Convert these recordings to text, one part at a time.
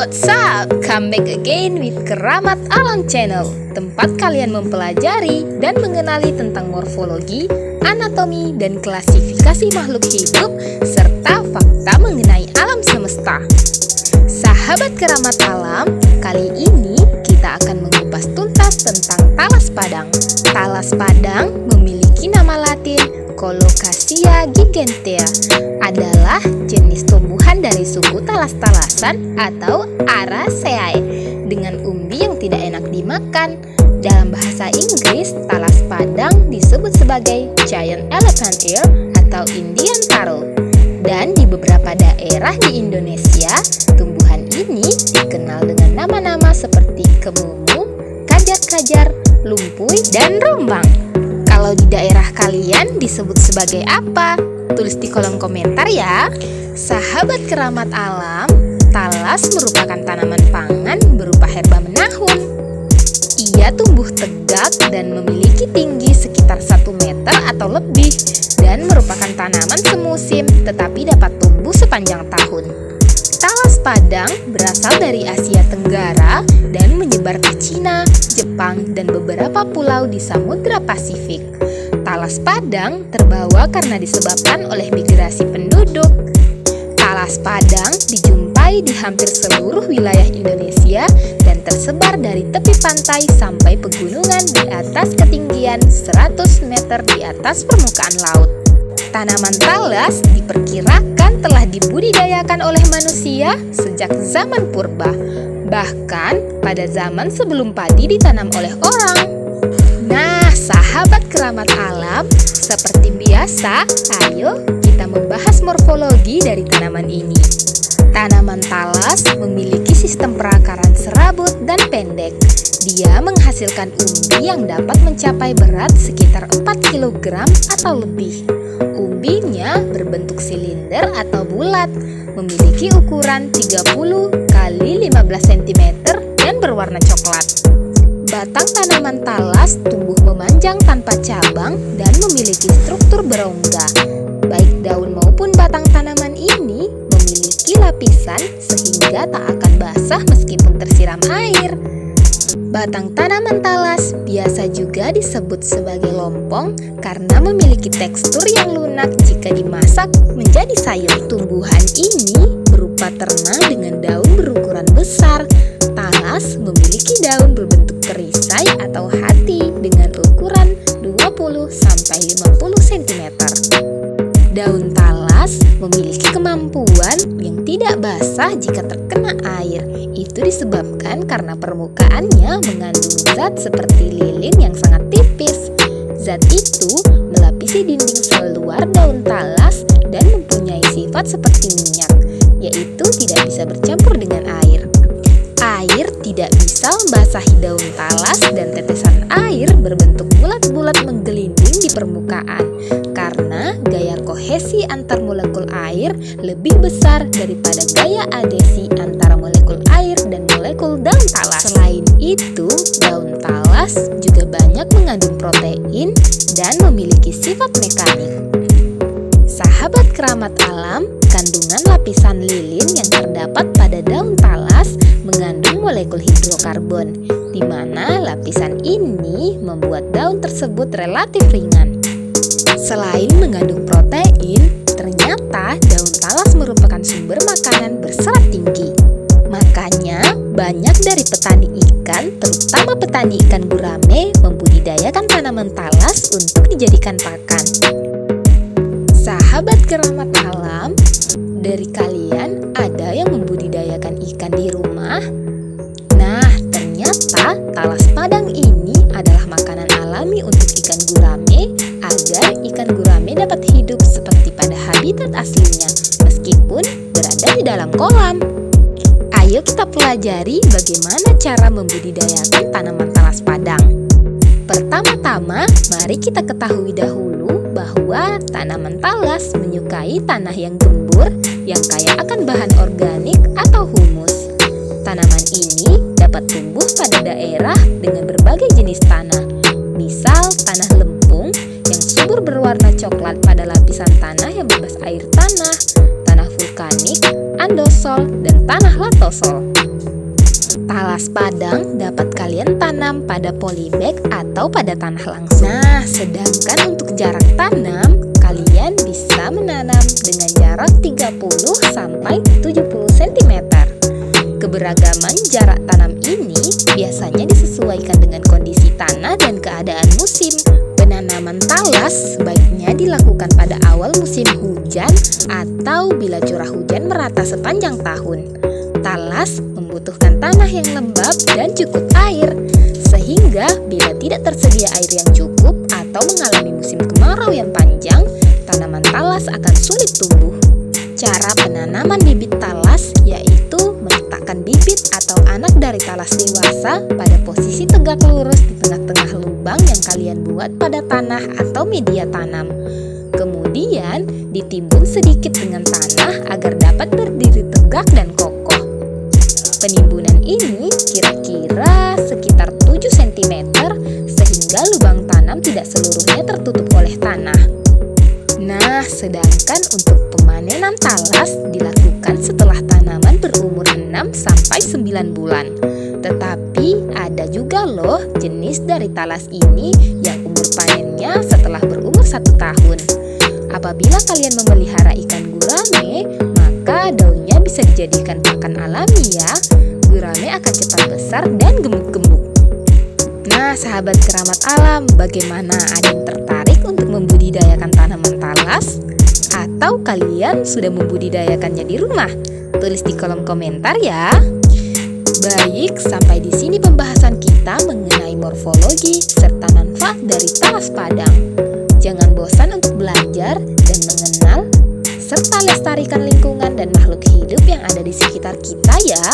What's up? Come back again with Keramat Alam Channel, tempat kalian mempelajari dan mengenali tentang morfologi, anatomi, dan klasifikasi makhluk hidup, serta fakta mengenai alam semesta. Sahabat Keramat Alam, kali ini kita akan mengupas tuntas tentang talas padang. Talas padang memiliki nama latin Colocasia gigantea, adalah jenis tumbuhan dari suku talas-talasan atau Araceae dengan umbi yang tidak enak dimakan. Dalam bahasa Inggris, talas padang disebut sebagai giant elephant ear atau Indian taro. Dan di beberapa daerah di Indonesia, tumbuhan ini dikenal dengan nama-nama seperti kemumu, kajar-kajar, lumpuy, dan rombang. Kalau di daerah kalian disebut sebagai apa? Tulis di kolom komentar ya. Sahabat Keramat Alam, talas merupakan tanaman pangan berupa herba menahun. Ia tumbuh tegak dan memiliki tinggi sekitar 1 meter atau lebih, dan merupakan tanaman semusim tetapi dapat tumbuh sepanjang tahun. Talas padang berasal dari Asia Tenggara dan menyebar ke Cina, Jepang, dan beberapa pulau di Samudra Pasifik. Talas padang terbawa karena disebabkan oleh migrasi penduduk. Talas padang dijumpai di hampir seluruh wilayah Indonesia dan tersebar dari tepi pantai sampai pegunungan di atas ketinggian 100 meter di atas permukaan laut. Tanaman talas diperkirakan telah dibudidayakan oleh manusia sejak zaman purba, bahkan pada zaman sebelum padi ditanam oleh orang. Nah, sahabat Keramat Alam, seperti biasa, ayo kita membahas morfologi dari tanaman ini. Tanaman talas memiliki sistem perakaran serabut dan pendek. Dia menghasilkan umbi yang dapat mencapai berat sekitar 4 kg atau lebih. Umbinya berbentuk silinder atau bulat, memiliki ukuran 30 x 15 cm dan berwarna coklat. Batang tanaman talas tumbuh memanjang tanpa cabang dan memiliki struktur berongga. Baik daun maupun batang tanaman ini memiliki lapisan sehingga tak akan basah meskipun tersiram air. Batang tanaman talas biasa juga disebut sebagai lompong karena memiliki tekstur yang lunak jika dimasak menjadi sayur. Tumbuhan ini berupa terna dengan daun berukuran besar. Talas memiliki daun berbentuk perisai atau hati dengan ukuran 20-50 cm. Daun talas memiliki kemampuan yang tidak basah jika terkena air. Itu disebabkan karena permukaannya mengandung zat seperti lilin yang sangat tipis. Zat itu melapisi dinding sel luar daun talas dan mempunyai sifat seperti minyak, yaitu tidak bisa bercampur dengan air. Air tidak bisa membasahi daun talas dan tetesan air berbentuk bulat-bulat menggelinding di permukaan karena gaya kohesi antar molekul air lebih besar daripada gaya adhesi antara molekul air dan molekul daun talas. Selain itu, daun talas juga banyak mengandung protein dan memiliki sifat mekanik. Sahabat Keramat Alam, kandungan lapisan lilin yang terdapat pada daun talas mengandung molekul hidrokarbon, di mana lapisan ini membuat daun tersebut relatif ringan. Selain mengandung protein, ternyata daun talas merupakan sumber makanan berserat tinggi. Makanya, banyak dari petani ikan, terutama petani ikan gurame, membudidayakan tanaman talas untuk dijadikan pakan. Sahabat Keramat Alam, dari kalian ada yang membudidayakan ikan di rumah? Nah, ternyata talas padang ini adalah makanan alami untuk ikan gurame agar ikan gurame dapat hidup seperti pada habitat aslinya meskipun berada di dalam kolam. Ayo kita pelajari bagaimana cara membudidayakan tanaman talas padang. Pertama-tama, mari kita ketahui dahulu bahwa tanaman talas menyukai tanah yang gembur, yang kaya akan bahan organik atau humus. Tanaman ini dapat tumbuh pada daerah dengan berbagai jenis tanah, misal tanah lempung yang subur berwarna coklat pada lapisan tanah yang bebas air tanah, tanah vulkanik, andosol, dan tanah latosol. Talas padang dapat kalian tanam pada polybag atau pada tanah langsung. Nah, sedangkan untuk jarak tanam, kalian bisa menanam dengan jarak 30 sampai 70 cm. Keberagaman jarak tanam ini biasanya disesuaikan dengan kondisi tanah dan keadaan musim. Penanaman talas sebaiknya dilakukan pada awal musim hujan atau bila curah hujan merata sepanjang tahun. Talas membutuhkan tanah yang lembab dan cukup air, sehingga bila tidak tersedia air yang cukup atau mengalami musim kemarau yang panjang, tanaman talas akan sulit tumbuh. Cara penanaman bibit talas yaitu meletakkan bibit atau anak dari talas dewasa pada posisi tegak lurus di tengah-tengah lubang yang kalian buat pada tanah atau media tanam. Kemudian ditimbun sedikit dengan tanah agar dapat berdiri tegak dan kokoh. Penimbunan ini kira-kira sekitar 7 cm sehingga lubang tanam tidak seluruhnya tertutup oleh tanah. Nah, sedangkan untuk pemanenan talas dilakukan setelah tanaman berumur 6-9 bulan. Tetapi ada juga loh jenis dari talas ini yang umur panennya setelah berumur 1 tahun. Apabila kalian memelihara ikan gurame, maka daunnya bisa dijadikan pakan alami ya. Gurame akan cepat besar dan gemuk-gemuk. Nah, sahabat keramat alam, bagaimana, ada yang tertarik untuk membudidayakan tanaman talas? Atau kalian sudah membudidayakannya di rumah? Tulis di kolom komentar ya. Baik, sampai di sini pembahasan kita mengenai morfologi serta manfaat dari talas padang. Jangan bosan untuk belajar dan mengenal serta lestarikan lingkungan dan makhluk hidup yang ada di sekitar kita ya.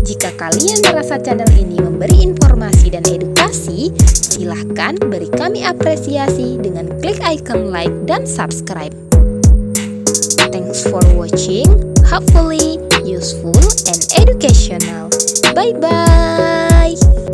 Jika kalian merasa channel ini memberi informasi dan edukasi, silahkan beri kami apresiasi dengan klik icon like dan subscribe. Thanks for watching, hopefully useful and educational. Bye-bye!